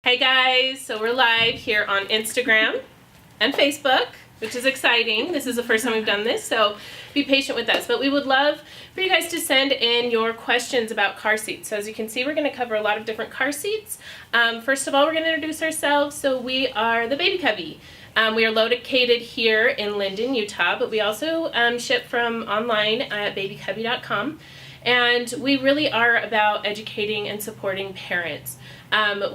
Hey guys, so we're live here on Instagram and Facebook, which is exciting. This is the first time we've done this, so be patient with us. But we would love for you guys to send in your questions about car seats. So as you can see, we're going to cover a lot of different car seats. First of all, we're going to introduce ourselves. So we are the Baby Cubby. We are located here in Linden, Utah, but we also ship from online at babycubby.com. And we really are about educating and supporting parents.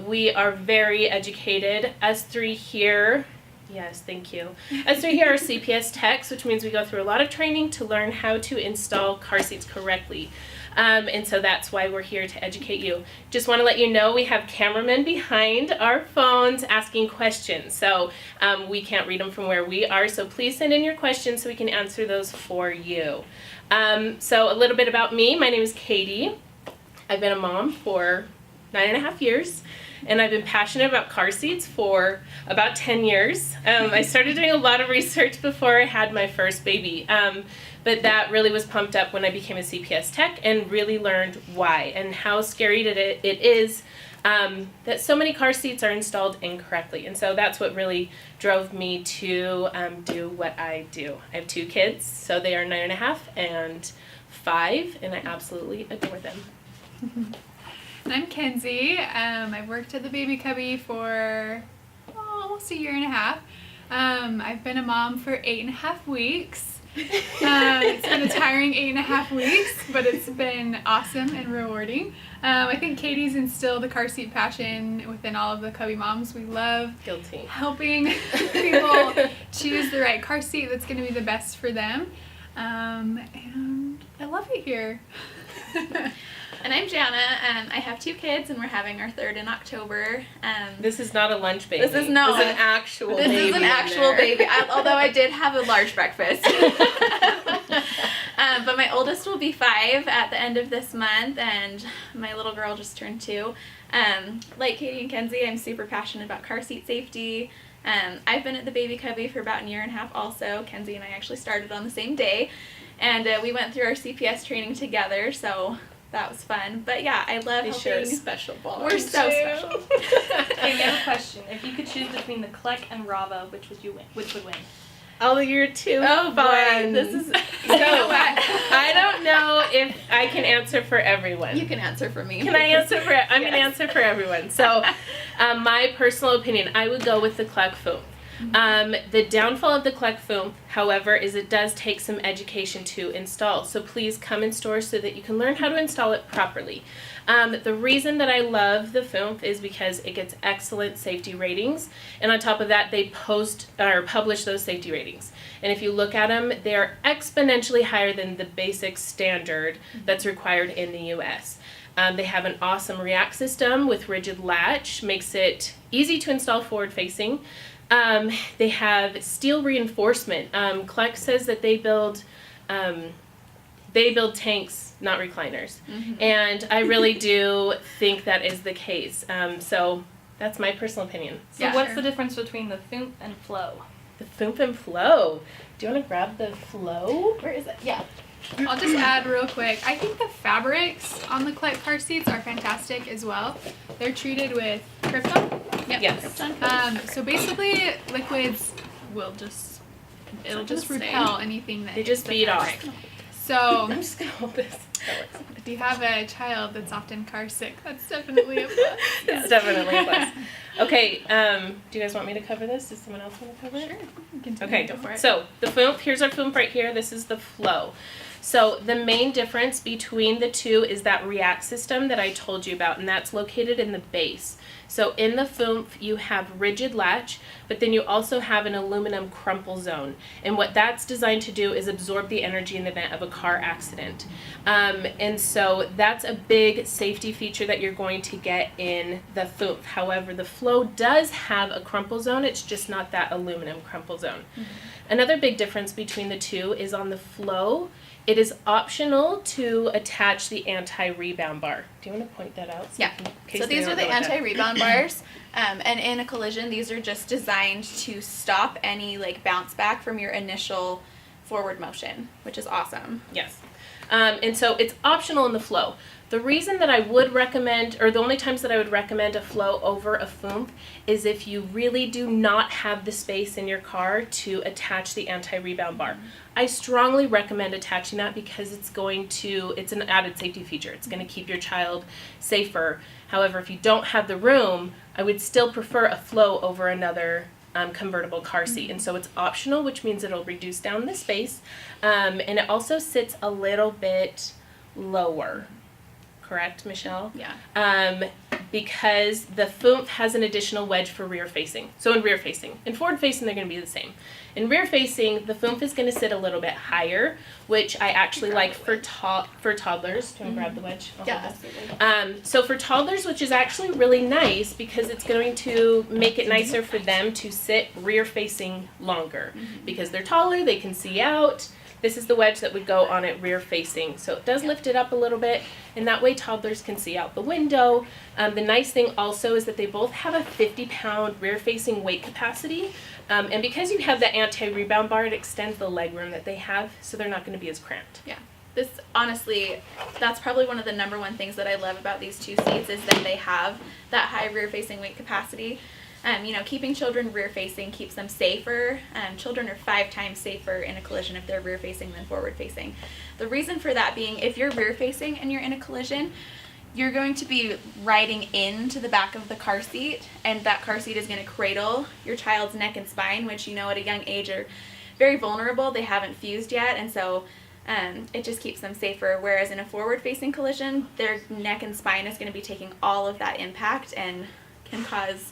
We are very educated. Us three here, yes, thank you. Us three here are CPS techs, which means we go through a lot of training to learn how to install car seats correctly. And so that's why we're here to educate you. Just want to let you know we have cameramen behind our phones asking questions. So we can't read them from where we are. So please send in your questions so we can answer those for you. So a little bit about me. My name is Katie. I've been a mom for 9.5 years, and I've been passionate about car seats for about 10 years. I started doing a lot of research before I had my first baby, but that really was pumped up when I became a CPS tech and really learned why and how scary it is that so many car seats are installed incorrectly. And so that's what really drove me to do what I do. I have 2 kids, so they are 9.5 and 5, and I absolutely adore them. I'm Kenzie. I've worked at the Baby Cubby for almost a 1.5 years. I've been a mom for 8.5 weeks. It's been a tiring 8.5 weeks, but it's been awesome and rewarding. I think Katie's instilled the car seat passion within all of the Cubby moms. We love helping people choose the right car seat that's going to be the best for them. And I love it here. And I'm Jana. I have 2 kids, and we're having our 3rd in October. This is not a lunch baby. This is an actual baby. This is an actual baby, although I did have a large breakfast. But my oldest will be 5 at the end of this month, and my little girl just turned 2. Like Katie and Kenzie, I'm super passionate about car seat safety. I've been at the Baby Cubby for about 1.5 years also. Kenzie and I actually started on the same day, and we went through our CPS training together, so that was fun. But yeah, I love helping. Share a special bond. We're so special. Okay, we have a question. If you could choose between the Kleck and Rava, which would win? Oh, you're too fun. Boy, this is. So I don't know if I can answer for everyone. You can answer for me. Can I answer for? I'm going to answer for everyone. So, my personal opinion, I would go with the Kleck foam. The downfall of the Kleck foam, however, is it does take some education to install. So please come in store so that you can learn how to install it properly. The reason that I love the foam is because it gets excellent safety ratings, and on top of that, they publish those safety ratings. And if you look at them, they are exponentially higher than the basic standard that's required in the U.S. They have an awesome React system with rigid latch, makes it easy to install forward-facing. They have steel reinforcement. Kleck says that they build tanks, not recliners. Mm-hmm. And I really do think that is the case. So that's my personal opinion. So what's the difference between the Foomp and Flow? The Foomp and Flow. Do you want to grab the Flow? Where is it? Yeah. I'll just add real quick. I think the fabrics on the Kleck car seats are fantastic as well. They're treated with Krypton. Yep. Yes. So basically, liquids will just repel anything that they just beat off. So I'm just gonna hold this. If you have a child that's often car sick, that's definitely a plus. It's definitely a plus. Okay, do you guys want me to cover this? Does someone else want to cover it? Sure. Okay, go for it. So the Foomp, here's our Foomp right here. This is the Flow. So the main difference between the two is that React system that I told you about, and that's located in the base. So in the Foomp, you have rigid latch, but then you also have an aluminum crumple zone. And what that's designed to do is absorb the energy in the event of a car accident. And so that's a big safety feature that you're going to get in the Foomp. However, the Flow does have a crumple zone. It's just not that aluminum crumple zone. Mm-hmm. Another big difference between the two is on the Flow, it is optional to attach the anti-rebound bar. Do you want to point that out? Yeah. So these are the anti-rebound bars. And in a collision, these are just designed to stop any bounce back from your initial forward motion, which is awesome. Yes. And so it's optional in the Flow. The reason that I would recommend, or the only times that I would recommend a flow over a FOOMF is if you really do not have the space in your car to attach the anti-rebound bar. I strongly recommend attaching that because it's an added safety feature. It's going to keep your child safer. However, if you don't have the room, I would still prefer a flow over another convertible car seat. And so it's optional, which means it'll reduce down the space. And it also sits a little bit lower. Correct, Michelle? Yeah. Because the FOOMF has an additional wedge for rear facing. So in rear facing. In forward facing, they're going to be the same. In rear facing, the FOOMF is going to sit a little bit higher, which I actually like for toddlers. Do you want to grab the wedge? Yeah, absolutely. So for toddlers, which is actually really nice because it's going to make it nicer for them to sit rear facing longer. Because they're taller, they can see out. This is the wedge that would go on it rear facing. So it does lift it up a little bit, and that way toddlers can see out the window. The nice thing also is that they both have a 50-pound rear facing weight capacity. And because you have the anti-rebound bar, it extends the leg room that they have, so they're not going to be as cramped. Yeah. This, honestly, that's probably one of the number one things that I love about these two seats is that they have that high rear facing weight capacity. Keeping children rear-facing keeps them safer. Children are 5 times safer in a collision if they're rear-facing than forward-facing. The reason for that being, if you're rear-facing and you're in a collision, you're going to be riding into the back of the car seat, and that car seat is going to cradle your child's neck and spine, which at a young age are very vulnerable. They haven't fused yet, and so it just keeps them safer. Whereas in a forward-facing collision, their neck and spine is going to be taking all of that impact and can cause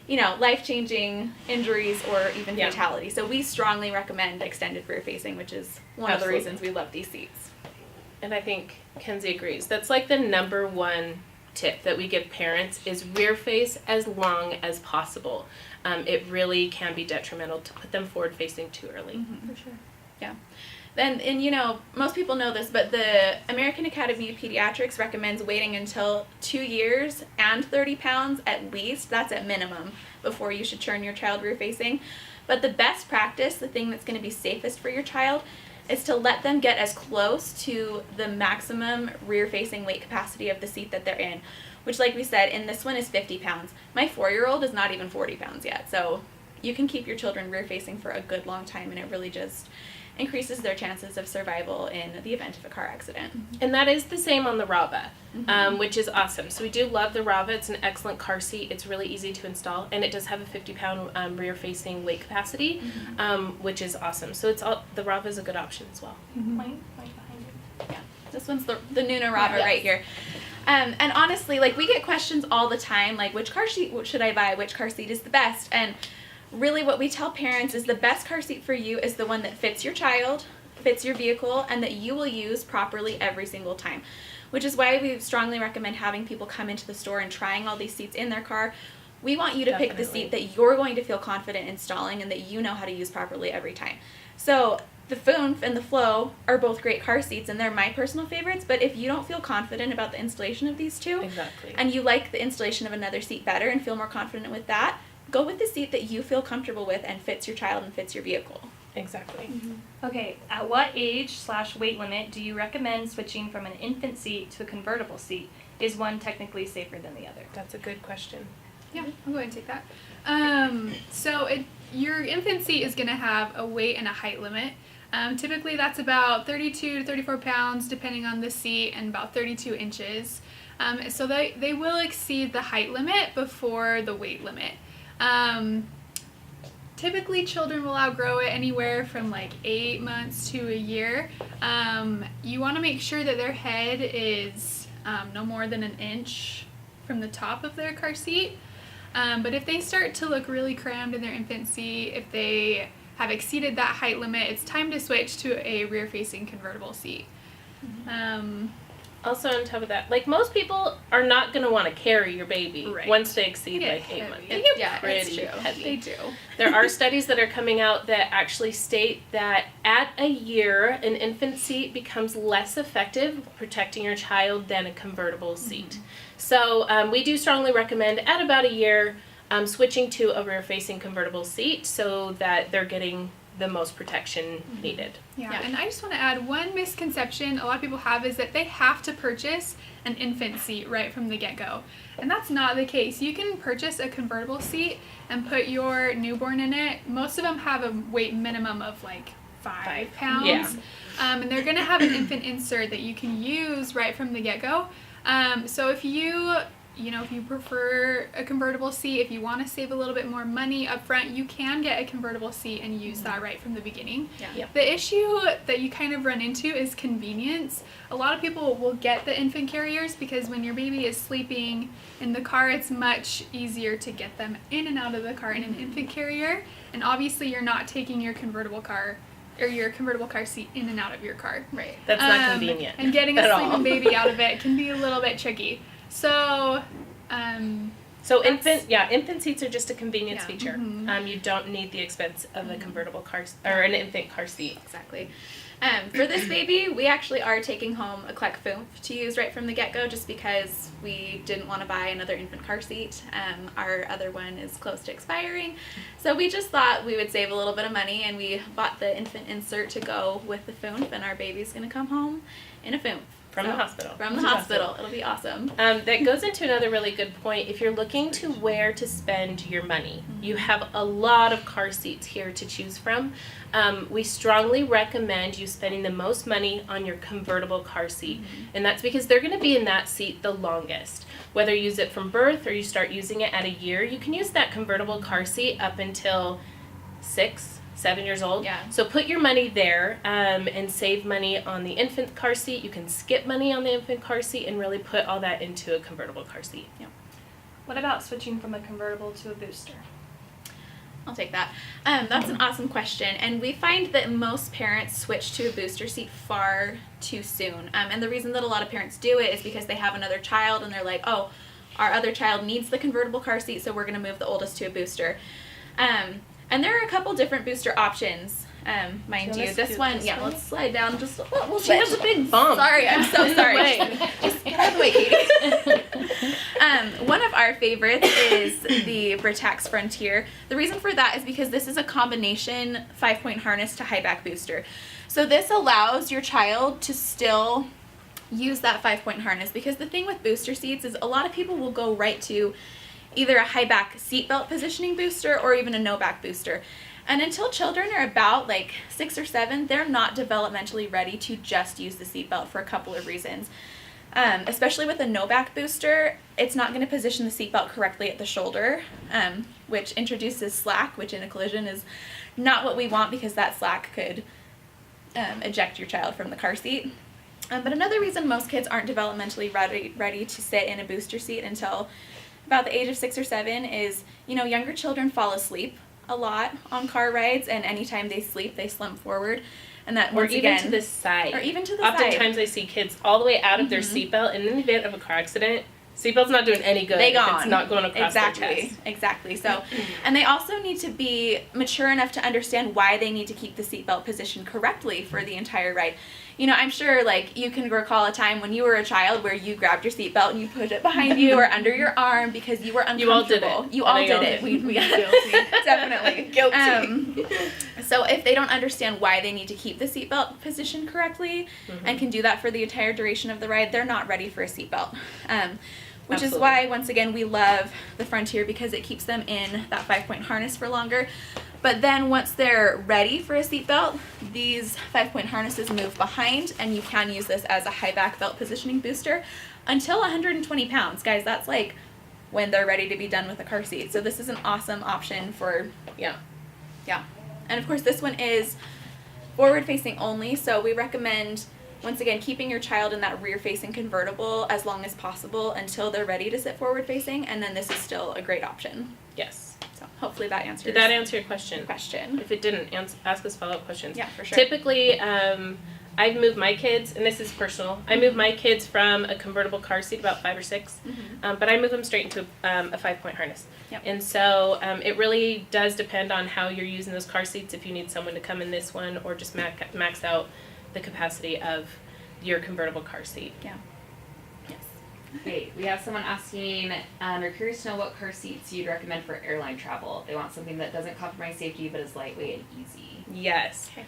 life-changing injuries or even fatality. So we strongly recommend extended rear facing, which is one of the reasons we love these seats. And I think Kenzie agrees. That's like the number one tip that we give parents is rear face as long as possible. It really can be detrimental to put them forward facing too early. For sure. Yeah. And most people know this, but the American Academy of Pediatrics recommends waiting until 2 years and 30 pounds at least. That's at minimum before you should turn your child rear facing. But the best practice, the thing that's going to be safest for your child, is to let them get as close to the maximum rear facing weight capacity of the seat that they're in, which, like we said, in this one is 50 pounds. My 4-year-old is not even 40 pounds yet. So you can keep your children rear facing for a good long time, and it really just increases their chances of survival in the event of a car accident. And that is the same on the Rava, which is awesome. So we do love the Rava. It's an excellent car seat. It's really easy to install, and it does have a 50-pound rear-facing weight capacity, which is awesome. So the Rava is a good option as well. Mine behind it. Yeah, this one's the Nuna Rava right here. And honestly, we get questions all the time, which car seat should I buy? Which car seat is the best? And really what we tell parents is the best car seat for you is the one that fits your child, fits your vehicle, and that you will use properly every single time. Which is why we strongly recommend having people come into the store and trying all these seats in their car. We want you to pick the seat that you're going to feel confident installing and that you know how to use properly every time. So the FOOMF and the Flow are both great car seats, and they're my personal favorites, but if you don't feel confident about the installation of these two, and you like the installation of another seat better and feel more confident with that, go with the seat that you feel comfortable with and fits your child and fits your vehicle. Exactly. Okay, at what age/weight limit do you recommend switching from an infant seat to a convertible seat? Is one technically safer than the other? That's a good question. Yeah, I'll go ahead and take that. Your infant seat is going to have a weight and a height limit. Typically that's about 32 to 34 pounds depending on the seat, and about 32 inches. So they will exceed the height limit before the weight limit. Typically children will outgrow it anywhere from 8 months to a year. You want to make sure that their head is no more than an inch from the top of their car seat. But if they start to look really crammed in their infant seat, if they have exceeded that height limit, it's time to switch to a rear-facing convertible seat. Also on top of that, most people are not going to want to carry your baby once they exceed 8 months. They get pretty heavy. They do. There are studies that are coming out that actually state that at a year, an infant seat becomes less effective protecting your child than a convertible seat. So we do strongly recommend at about a year switching to a rear-facing convertible seat so that they're getting the most protection needed. Yeah, Yeah. and I just want to add one misconception a lot of people have is that they have to purchase an infant seat right from the get-go. And that's not the case. You can purchase a convertible seat and put your newborn in it. Most of them have a weight minimum of like 5 pounds. Yeah. And they're going to have an infant insert that you can use right from the get-go. So if if you prefer a convertible seat, if you want to save a little bit more money up front, you can get a convertible seat and use that right from the beginning. Yeah. Yep. The issue that you kind of run into is convenience. A lot of people will get the infant carriers because when your baby is sleeping in the car, it's much easier to get them in and out of the car in an infant carrier. And obviously you're not taking your convertible car seat in and out of your car. Right. That's not convenient. And getting a at sleeping all. baby out of it can be a little bit tricky. So, So infant seats are just a convenience Yeah. feature. Mhm. You don't need the expense of a convertible car or an infant car seat. Exactly. For this baby, we actually are taking home a Kleck Foof to use right from the get-go just because we didn't want to buy another infant car seat. Our other one is close to expiring. So we just thought we would save a little bit of money and we bought the infant insert to go with the Foof, and our baby's going to come home in a Foof. From the hospital. From the Which is hospital. It'll be awesome. That goes into another really good point. If you're looking to where to spend your money, you have a lot of car seats here to choose from. We strongly recommend you spending the most money on your convertible car seat. And that's because they're going to be in that seat the longest. Whether you use it from birth or you start using it at a year, you can use that convertible car seat up until 6-7 years old. Yeah. So put your money there and save money on the infant car seat. You can skip money on the infant car seat and really put all that into a convertible car seat. What about switching from a convertible to a booster? I'll take that. That's an awesome question. And we find that most parents switch to a booster seat far too soon. And the reason that a lot of parents do it is because they have another child and they're like, oh, our other child needs the convertible car seat, so we're going to move the oldest to a booster. And there are a couple different booster options, mind you. This one, let's slide down just a little She has a big bump. Sorry, I'm so sorry. Just get out of the way, Katie. One of our favorites is the Britax Frontier. The reason for that is because this is a combination 5-point harness to high back booster. So this allows your child to still use that 5-point harness, because the thing with booster seats is a lot of people will go right to either a high back seatbelt positioning booster or even a no back booster. And until children are about like 6 or 7, they're not developmentally ready to just use the seatbelt for a couple of reasons. Especially with a no back booster, it's not going to position the seatbelt correctly at the shoulder, which introduces slack, which in a collision is not what we want, because that slack could eject your child from the car seat. But another reason most kids aren't developmentally ready to sit in a booster seat until about the age of 6 or 7 is, younger children fall asleep a lot on car rides, and anytime they sleep, they slump forward. And that, once again, to the side. Or even to the side. Oftentimes I see kids all the way out of their seatbelt, and in the event of a car accident, seatbelt's not doing any good. They if gone. It's not going across their chest. Exactly. So, and they also need to be mature enough to understand why they need to keep the seatbelt positioned correctly for the entire ride. I'm sure you can recall a time when you were a child where you grabbed your seatbelt and you put it behind you or under your arm because you were uncomfortable. You all did it. We definitely Guilty. So if they don't understand why they need to keep the seatbelt positioned correctly and can do that for the entire duration of the ride, they're not ready for a seatbelt. Which Absolutely. is why, once again, we love the Frontier, because it keeps them in that 5-point harness for longer. But then once they're ready for a seatbelt, these 5-point harnesses move behind, and you can use this as a high back belt positioning booster until 120 pounds. Guys, that's when they're ready to be done with the car seat. So this is an awesome option for, yeah. And of course, this one is forward facing only, so we recommend, once again, keeping your child in that rear-facing convertible as long as possible until they're ready to sit forward-facing, and then this is still a great option. Yes. So hopefully that answers Did that answer your question? your question. If it didn't, ask us follow-up questions. Yeah, for sure. Typically, I've moved my kids, and this is personal, I moved my kids from a convertible car seat, about 5 or 6, but I moved them straight into a 5-point harness. Yep. And so it really does depend on how you're using those car seats, if you need someone to come in this one or just max out the capacity of your convertible car seat. Yeah. Yes. Okay, we have someone asking, they're curious to know what car seats you'd recommend for airline travel. They want something that doesn't compromise safety but is lightweight and easy. Yes. Okay.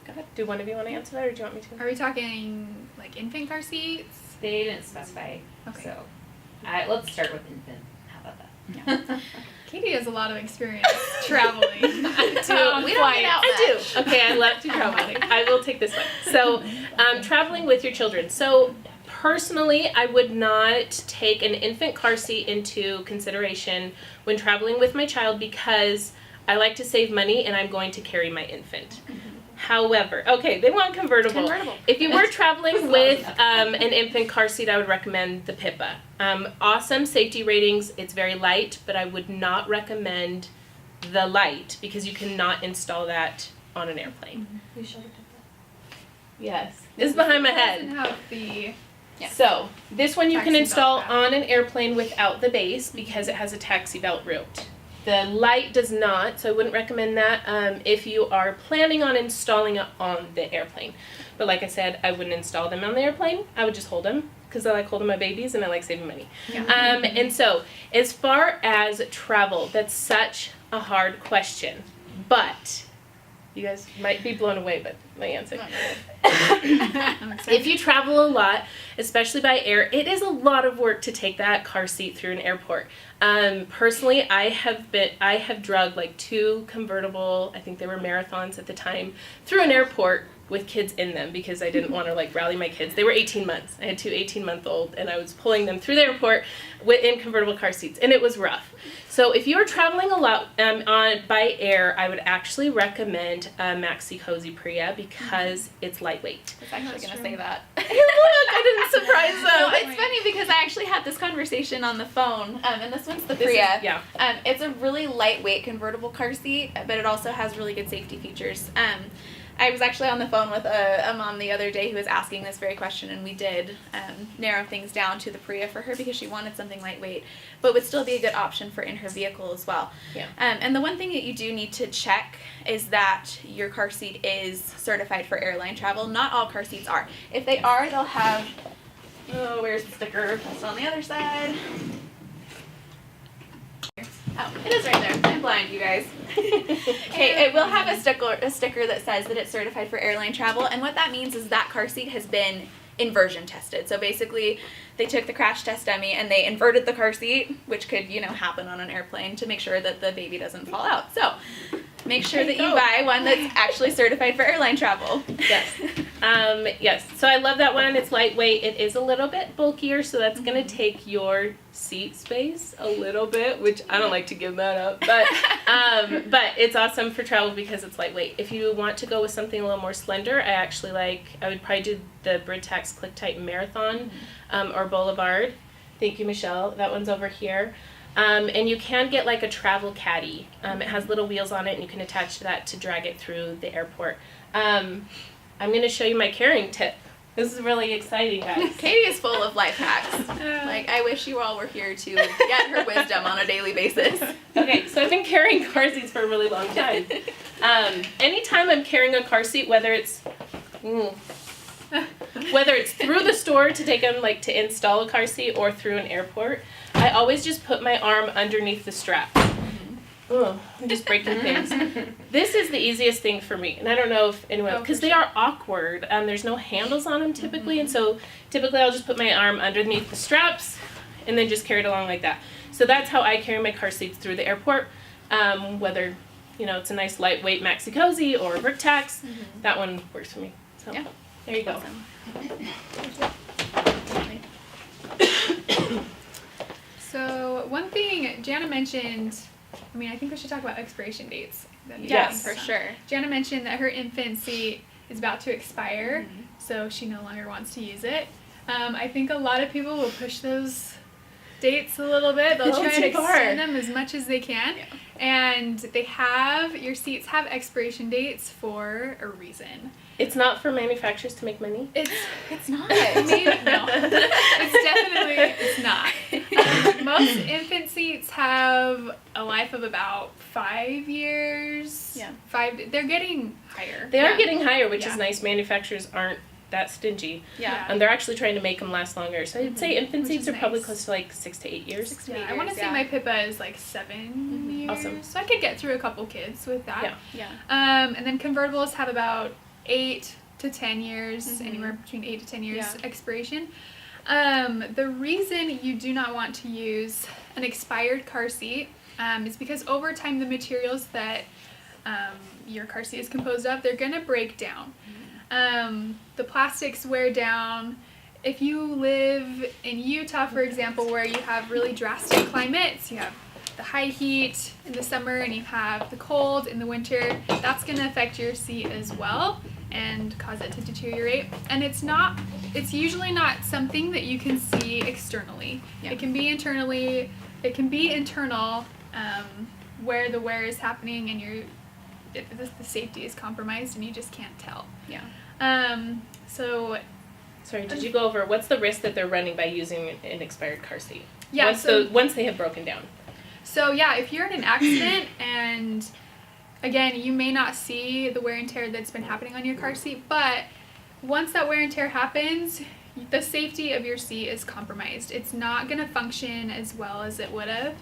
Go ahead. Do one of you want to answer that, or do you want me to? Are we talking like infant car seats? They didn't specify, Okay. so let's start with infant. How about that? Katie has a lot of experience traveling. We don't get out I much. do. Okay, I love to travel. I will take this one. So, traveling with your children. So, personally, I would not take an infant car seat into consideration when traveling with my child because I like to save money and I'm going to carry my infant. However, okay, they want convertible. If you were traveling with an infant car seat, I would recommend the Pippa. Awesome safety ratings. It's very light, but I would not recommend the light because you cannot install that on an airplane. We showed it. Yes. It's behind my head. Doesn't have the So, this one you can Taxi install belt on an airplane without the base because it has a taxi belt route. The light does not, so I wouldn't recommend that if you are planning on installing it on the airplane. But like I said, I wouldn't install them on the airplane. I would just hold them because I like holding my babies and I like saving money. And so, as far as travel, that's such a hard question. But, you guys might be blown away by my answer. If you travel a lot, especially by air, it is a lot of work to take that car seat through an airport. Personally, I have drugged like 2 convertible, I think they were marathons at the time, through an airport with kids in them because I didn't want to like rally my kids. They were 18 months. I had 2 18-month-old and I was pulling them through the airport in convertible car seats and it was rough. So if you're traveling a lot by air, I would actually recommend a Maxi Cozy Priya because it's lightweight. I was actually going to say that. Look, I didn't surprise No, them. it's funny because I actually had this conversation on the phone, and this one's the This is- Priya. yeah. It's a really lightweight convertible car seat, but it also has really good safety features. I was actually on the phone with a mom the other day who was asking this very question, and we did narrow things down to the Priya for her because she wanted something lightweight, but would still be a good option for in her vehicle as well. Yeah. And the one thing that you do need to check is that your car seat is certified for airline travel. Not all car seats are. If they are, they'll have, oh, where's the sticker? It's on the other side. Oh, it is right there. I'm blind, you guys. Okay, it will have a sticker that says that it's certified for airline travel, and what that means is that car seat has been inversion tested. So basically, they took the crash test dummy and they inverted the car seat, which could, happen on an airplane to make sure that the baby doesn't fall out. So make sure that you buy one that's actually certified for airline travel. Yes. Yes. So I love that one. It's lightweight. It is a little bit bulkier, so that's going to take your seat space a little bit, which I don't like to give that up. But it's awesome for travel because it's lightweight. If you want to go with something a little more slender, I would probably do the Britax Click Type Marathon or Boulevard. Thank you, Michelle. That one's over here. And you can get like a travel caddy. It has little wheels on it and you can attach that to drag it through the airport. I'm going to show you my carrying tip. This is really exciting, guys. Katie is full of life hacks. Like, I wish you all were here to get her wisdom on a daily basis. Okay, so I've been carrying car seats for a really long time. Anytime I'm carrying a car seat, whether it's through the store to take them, like to install a car seat, or through an airport, I always just put my arm underneath the strap. Oh, I'm just breaking things. This is the easiest thing for me, and I don't know if anyone, because they are awkward. There's no handles on them typically, and so typically I'll just put my arm underneath the straps and then just carry it along like that. So that's how I carry my car seats through the airport, whether it's a nice lightweight Maxi Cozy or Britax. That one works for me. So Yeah. there you go. Awesome. So one thing Jana mentioned, I think we should talk about expiration dates. Yes. For sure. Jana mentioned that her infant seat is about to expire, so she no longer wants to use it. I think a lot of people will push those dates a little bit. They'll try to extend them as much as they can. Yeah. And your seats have expiration dates for a reason. It's not for manufacturers to make money. It's not. Maybe, no. It's not. Most infant seats have a life of about 5 years. Yeah. They're getting higher. They are Yeah. getting higher, which Yeah. is nice. Manufacturers aren't that stingy. Yeah. And they're actually trying to make them last longer. So I'd say infant Which seats is are probably nice. close to like 6 to 8 years. 6 to 8 Yeah, I years, want to say my Pippa is like 7 years. Awesome. So I could get through a couple kids with that. Yeah. Yeah. And then convertibles have about 8 to 10 years, Mhm. anywhere between 8 to 10 years Yeah. expiration. The reason you do not want to use an expired car seat is because over time the materials that your car seat is composed of, they're going to break down. The plastics wear down. If you live in Utah, for example, where you have really drastic climates, you have the high heat in the summer and you have the cold in the winter, that's going to affect your seat as well and cause it to deteriorate. And it's usually not something that you can see externally. Yeah. It can be internal, where the wear is happening and the safety is compromised and you just can't tell. Yeah. So Sorry, did you go over what's the risk that they're running by using an expired car seat? yeah, Once they have broken down. So yeah, if you're in an accident and again, you may not see the wear and tear that's been happening on your car seat, but once that wear and tear happens, the safety of your seat is compromised. It's not going to function as well as it would have.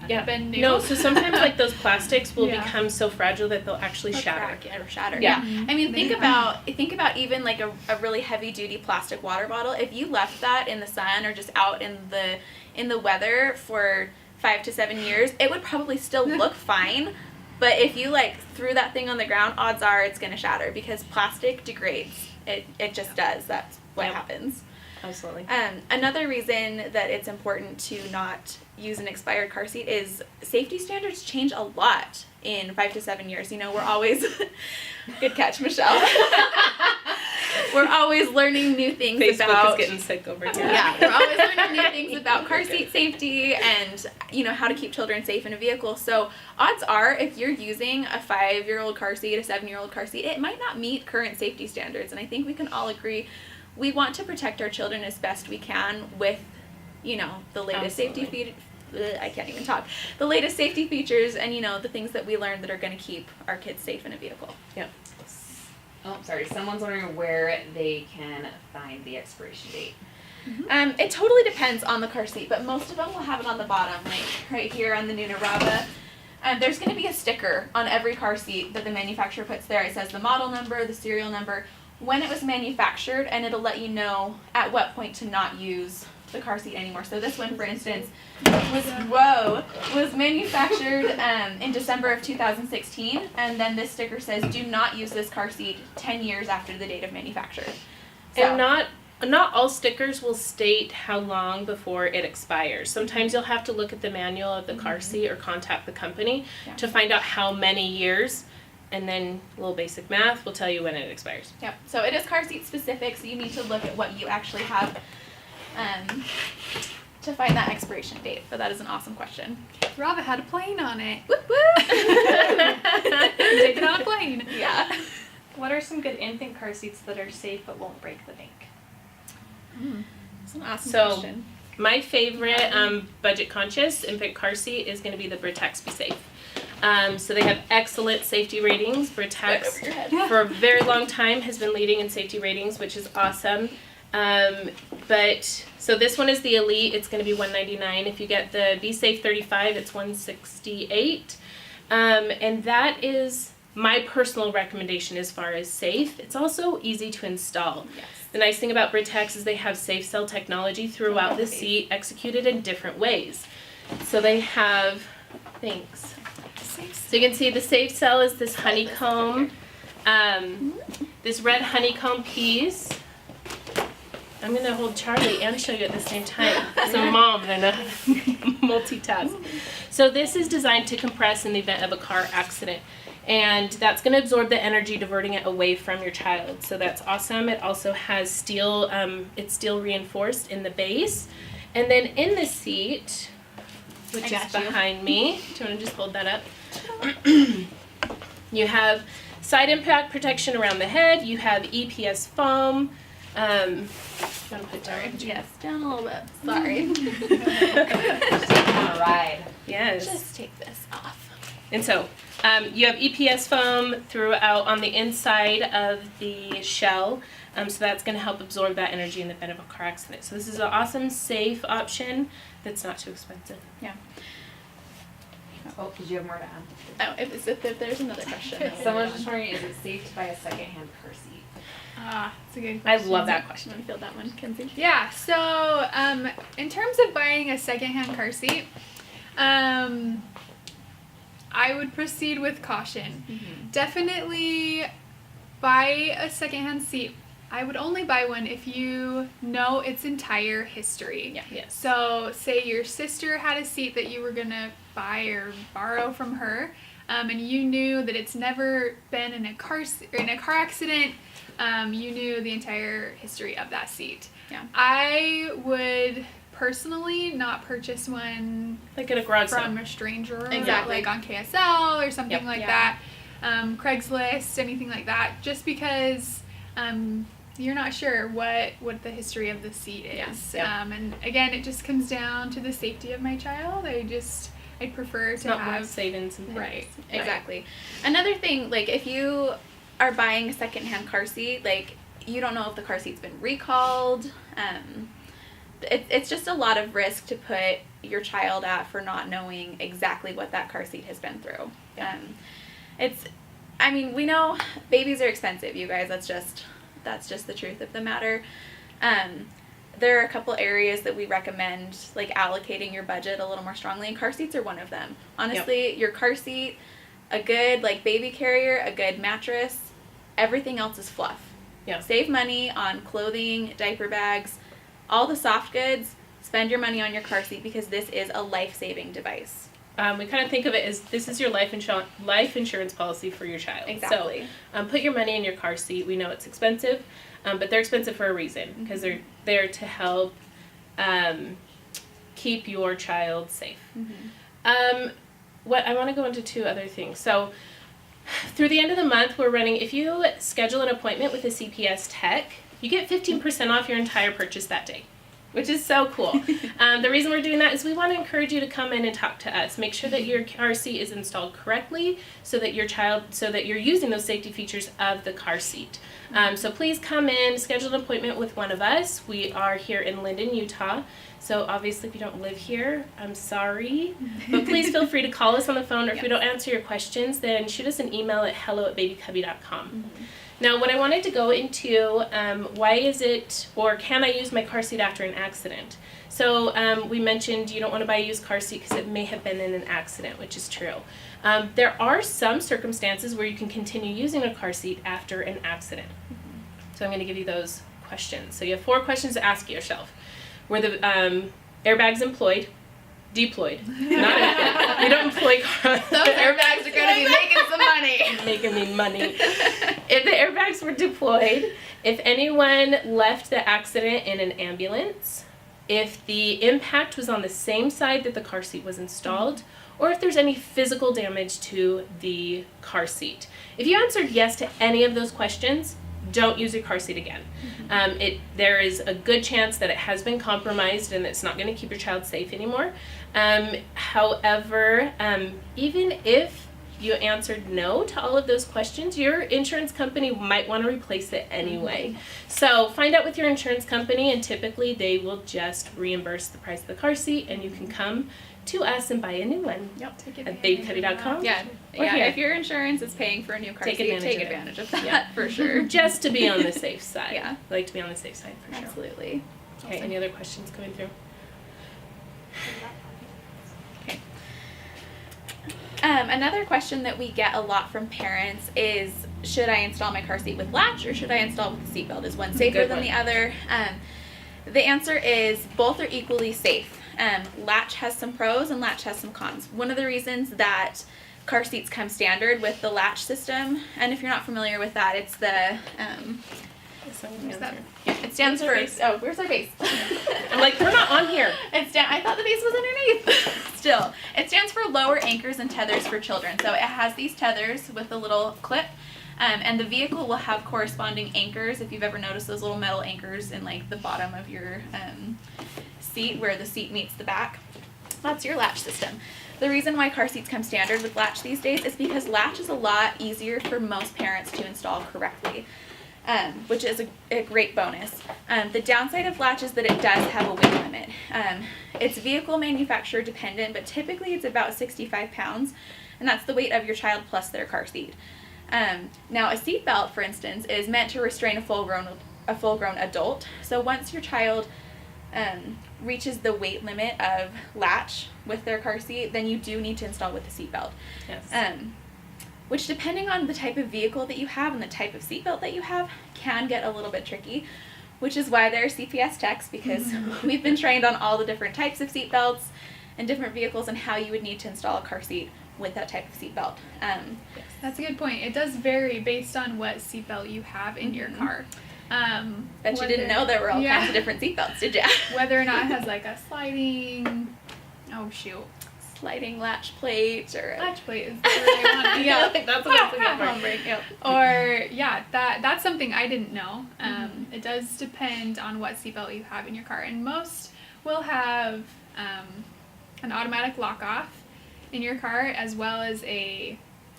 Had it been new. No, so sometimes like those plastics will Yeah. become so fragile that they'll actually Or shatter. crack, or shatter. Yeah. I mean, They think can. about even like a really heavy duty plastic water bottle. If you left that in the sun or just out in the weather for 5 to 7 years, it would probably still look fine. But if you like threw that thing on the ground, odds are it's gonna shatter because plastic degrades. It just does. That's what Yep. happens. Absolutely. Another reason that it's important to not use an expired car seat is safety standards change a lot in 5 to 7 years. You know, we're always good catch, Michelle. We're always learning new things Facebook about is getting sick over here. yeah, we're always learning new things about car seat safety and, you know, how to keep children safe in a vehicle. So odds are if you're using a 5-year-old car seat, a 7-year-old car seat, it might not meet current safety standards. And I think we can all agree we want to protect our children as best we can with, you know, the latest safety I can't even talk. The latest safety features and, you know, the things that we learned that are going to keep our kids safe in a vehicle. Oh, sorry. Someone's wondering where they can find the expiration date. It totally depends on the car seat, but most of them will have it on the bottom, like right here on the Nuna Rava. There's going to be a sticker on every car seat that the manufacturer puts there. It says the model number, the serial number, when it was manufactured, and it'll let you know at what point to not use the car seat anymore. So this one, for instance, was manufactured in December of 2016, and then this sticker says, do not use this car seat 10 years after the date of manufacture. So, And not all stickers will state how long before it expires. Sometimes you'll have to look at the manual of the car seat or contact the company Yeah. to find out how many years, and then a little basic math will tell you when it expires. Yep. So it is car seat specific, so you need to look at what you actually have to find that expiration date. But that is an awesome question. Rava had a plane on it. Whoop whoop! Take it on a plane. Yeah. What are some good infant car seats that are safe but won't break the bank? That's an awesome So- question. My favorite budget conscious infant car seat is going to be the Britax Be Safe. So they have excellent safety ratings. Right Britax over your head. for a very long time has been leading in safety ratings, which is awesome. But so this one is the Elite. It's going to be $199. If you get the Be Safe 35, it's $168. And that is my personal recommendation as far as safe. It's also easy to install. Yes. The nice thing about Britax is they have safe cell technology throughout the seat, executed in different ways. So they have, thanks. So you can see the safe cell is this honeycomb, this red honeycomb piece. I'm gonna hold Charlie and show you at the same time. As a mom, I know how to multitask. So this is designed to compress in the event of a car accident. And that's going to absorb the energy, diverting it away from your child. So that's awesome. It also has steel, it's steel reinforced in the base. And then in the seat, which is behind me, do you want to just hold that up? You have side impact protection around the head. You have EPS foam. You want to put it down? Yes, down a little bit. Sorry. All right. Yes. Just take this off. And so you have EPS foam throughout on the inside of the shell, so that's going to help absorb that energy in the event of a car accident. So this is an awesome, safe option that's not too expensive. Yeah. Oh, did you have more to add? Oh, if there's another question. Someone's just wondering, is it safe to buy a secondhand car seat? That's a good I question. love that I'm question. gonna field that one, Kenzie. Yeah, so in terms of buying a secondhand car seat, I would proceed with caution. Mm-hmm. Definitely buy a secondhand seat. I would only buy one if you know its entire history. Yeah. Yes. So, say your sister had a seat that you were gonna buy or borrow from her, and you knew that it's never been in a car accident. You knew the entire history of that seat. Yeah. I would personally not purchase one Like at a garage from sale. a stranger, Exactly. like on KSL or something Yep. like Yeah. that, Craigslist, anything like that, just because you're not sure what the history of the seat is. Yeah. And again, it just comes down to the safety of my child. I'd prefer It's to not have worth saving some pennies. right. Exactly. Another thing, like if you are buying a secondhand car seat, like you don't know if the car seat's been recalled. It's just a lot of risk to put your child at for not knowing exactly what that car seat has been through. Yeah. We know babies are expensive, you guys. That's just the truth of the matter. There are a couple areas that we recommend, like allocating your budget a little more strongly, and car seats are one of them. Honestly, your car seat, a good like baby carrier, a good mattress, everything else is fluff. Yeah. Save money on clothing, diaper bags, all the soft goods. Spend your money on your car seat because this is a life-saving device. We kind of think of it as this is your life insurance policy for your child. Exactly. So put your money in your car seat. We know it's expensive, but they're expensive for a reason because they're there to help keep your child safe. What I want to go into two other things. So through the end of the month, we're running, if you schedule an appointment with a CPS tech, you get 15% off your entire purchase that day, which is so cool. The reason we're doing that is we want to encourage you to come in and talk to us. Make sure that your car seat is installed correctly so that you're using those safety features of the car seat. So please come in, schedule an appointment with one of us. We are here in Linden, Utah. So obviously if you don't live here, I'm sorry. But please feel free to call us on the phone, or if we don't answer your questions, then shoot us an email at hello@babycubby.com. Now, what I wanted to go into, why is it, or can I use my car seat after an accident? So we mentioned you don't want to buy a used car seat because it may have been in an accident, which is true. There are some circumstances where you can continue using a car seat after an accident. So I'm going to give you those questions. So you have 4 questions to ask yourself. Were the airbags deployed? Not employed. You don't employ cars. Those airbags are going to be making some money. Making me money. If the airbags were deployed, if anyone left the accident in an ambulance, if the impact was on the same side that the car seat was installed, or if there's any physical damage to the car seat. If you answered yes to any of those questions, don't use your car seat again. There is a good chance that it has been compromised and it's not going to keep your child safe anymore. However, even if you answered no to all of those questions, your insurance company might want to replace it anyway. So find out with your insurance company, and typically they will just reimburse the price of the car seat, and you can come to us and buy a new one. Yep. At babycubby.com. Yeah. Or here. If your insurance is paying for a new car Take seat, advantage take of it. advantage of that Yeah. for sure. Just to be on the safe side. Yeah. I like to be on the safe side for sure. Absolutely. Okay, any other questions coming through? Another question that we get a lot from parents is, should I install my car seat with latch or should I install with the seatbelt? Is one safer Good than one. the other? The answer is both are equally safe. Latch has some pros and latch has some cons. One of the reasons that car seats come standard with the latch system, and if you're not familiar with that, it's the it stands for, base? oh, where's our base? I'm like, they're not on here. I thought the base was underneath. Still, it stands for lower anchors and tethers for children. So it has these tethers with a little clip, and the vehicle will have corresponding anchors. If you've ever noticed those little metal anchors in like the bottom of your seat where the seat meets the back, that's your latch system. the reason why car seats come standard with latch these days is because latch is a lot easier for most parents to install correctly, which is a great bonus. The downside of latch is that it does have a weight limit. It's vehicle manufacturer dependent, but typically it's about 65 pounds, and that's the weight of your child plus their car seat. Now, a seat belt, for instance, is meant to restrain a full-grown adult. So once your child reaches the weight limit of latch with their car seat, then you do need to install with the seat belt. Yes. Which, depending on the type of vehicle that you have and the type of seat belt that you have, can get a little bit tricky, which is why there are CPS techs, because we've been trained on all the different types of seat belts and different vehicles and how you would need to install a car seat with that type of seat belt. That's a good point. It does vary based on what seatbelt you have in your car. Bet you didn't know there were all kinds of different seat belts, did ya? Whether or not it has like a sliding, sliding latch plate or a latch plate is the word I want. Yeah, I think that's what I'm thinking of. Yep. Or that's something I didn't know. It does depend on what seatbelt you have in your car, and most will have an automatic lock off in your car, as well as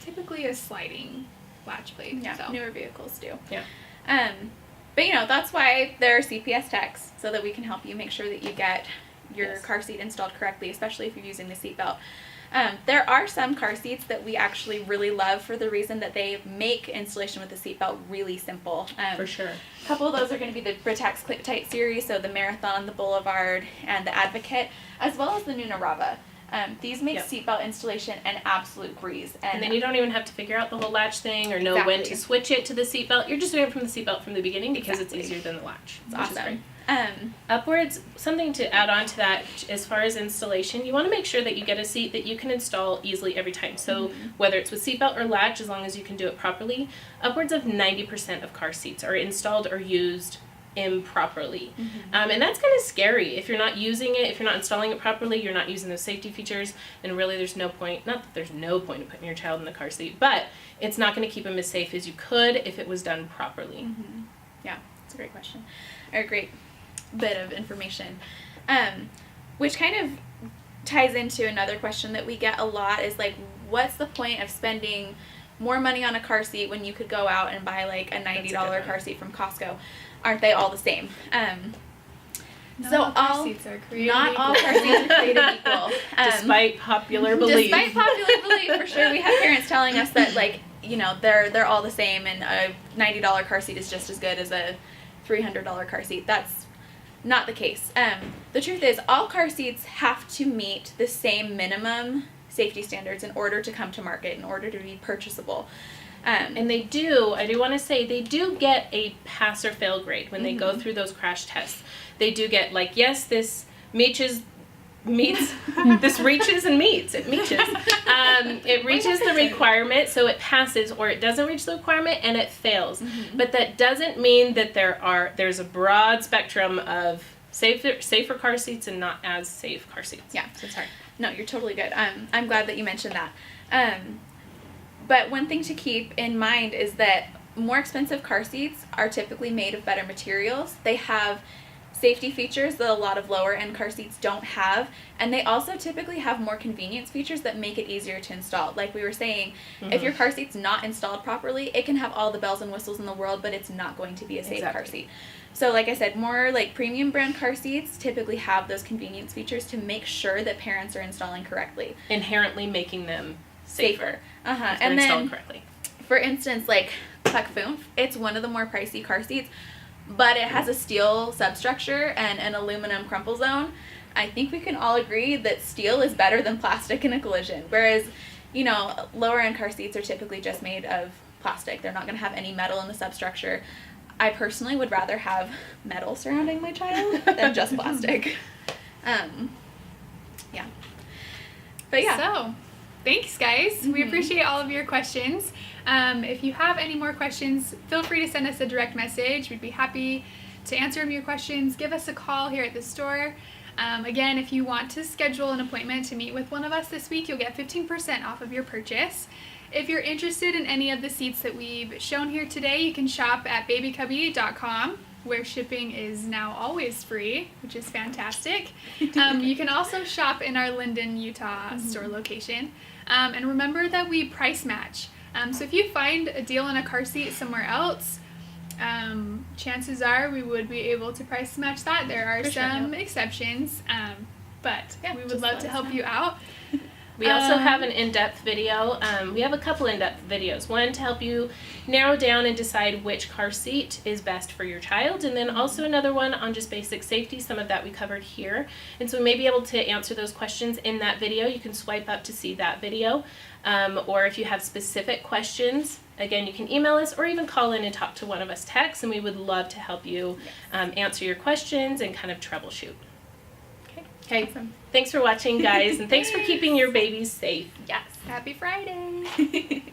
typically a sliding latch plate. Yeah, so. newer vehicles do. Yeah. But that's why there are CPS techs, so that we can help you make sure that you get your car seat installed correctly, especially if you're using the seat belt. There are some car seats that we actually really love for the reason that they make installation with the seat belt really simple. For sure. A couple of those are going to be the Britax Click Tight series, so the Marathon, the Boulevard, and the Advocate, as well as the new Narava. These make seatbelt installation an absolute breeze. And then you don't even have to figure out the whole latch thing or know when to switch it to the seatbelt. You're just doing it from the seatbelt from the beginning because it's easier than the latch. It's awesome. Upwards, something to add on to that as far as installation, you want to make sure that you get a seat that you can install easily every time. So whether it's with seatbelt or latch, as long as you can do it properly, upwards of 90% of car seats are installed or used improperly. And that's kind of scary. If you're not using it, if you're not installing it properly, you're not using those safety features, and really there's no point, not that there's no point in putting your child in the car seat, but it's not going to keep them as safe as you could if it was done properly. Yeah, that's a great question, or a great bit of information. Which kind of ties into another question that we get a lot is like, what's the point of spending more money on a car seat when you could go out and buy like a $90 car seat from Costco? Aren't they all the same? Not all car seats are created equal. Despite popular belief. Despite popular belief, for sure. We have parents telling us that, like, they're all the same, and a $90 car seat is just as good as a $300 car seat. That's not the case. The truth is, all car seats have to meet the same minimum safety standards in order to come to market, in order to be purchasable. And I do want to say, they do get a pass or fail grade when they go through those crash tests. They do get, like, yes, this meets, this reaches and meets. It reaches the requirement, so it passes, or it doesn't reach the requirement and it fails. But that doesn't mean that there's a broad spectrum of safer car seats and not as safe car seats. Yeah. So sorry. No, you're totally good. I'm glad that you mentioned that. But one thing to keep in mind is that more expensive car seats are typically made of better materials. They have safety features that a lot of lower end car seats don't have, and they also typically have more convenience features that make it easier to install. Like we were saying, if your car seat's not installed properly, it can have all the bells and whistles in the world, but it's not going to be a safe car seat. So like I said, more like premium brand car seats typically have those convenience features to make sure that parents are installing correctly. Inherently making them safer. And then, correctly. For instance, like Puck Foof, it's one of the more pricey car seats, but it has a steel substructure and an aluminum crumple zone. I think we can all agree that steel is better than plastic in a collision, whereas, lower end car seats are typically just made of plastic. They're not going to have any metal in the substructure. I personally would rather have metal surrounding my child than just plastic. Yeah. But yeah. So, thanks, guys. We appreciate all of your questions. If you have any more questions, feel free to send us a direct message. We'd be happy to answer your questions. Give us a call here at the store. Again, if you want to schedule an appointment to meet with one of us this week, you'll get 15% off of your purchase. If you're interested in any of the seats that we've shown here today, you can shop at babycubby.com. where shipping is now always free, which is fantastic. You can also shop in our Linden, Utah store location. And remember that we price match. So if you find a deal on a car seat somewhere else, chances are we would be able to price match that. There are some exceptions, but we would love to help you out. We also have an in-depth video. We have a couple in-depth videos. One to help you narrow down and decide which car seat is best for your child, and then also another one on just basic safety. Some of that we covered here. And so we may be able to answer those questions in that video. You can swipe up to see that video. Or if you have specific questions, again, you can email us or even call in and talk to one of us techs, and we would love to help you answer your questions and kind of troubleshoot. Okay. Awesome. Thanks for watching, guys, and thanks for keeping your babies safe. Yes. Happy Friday!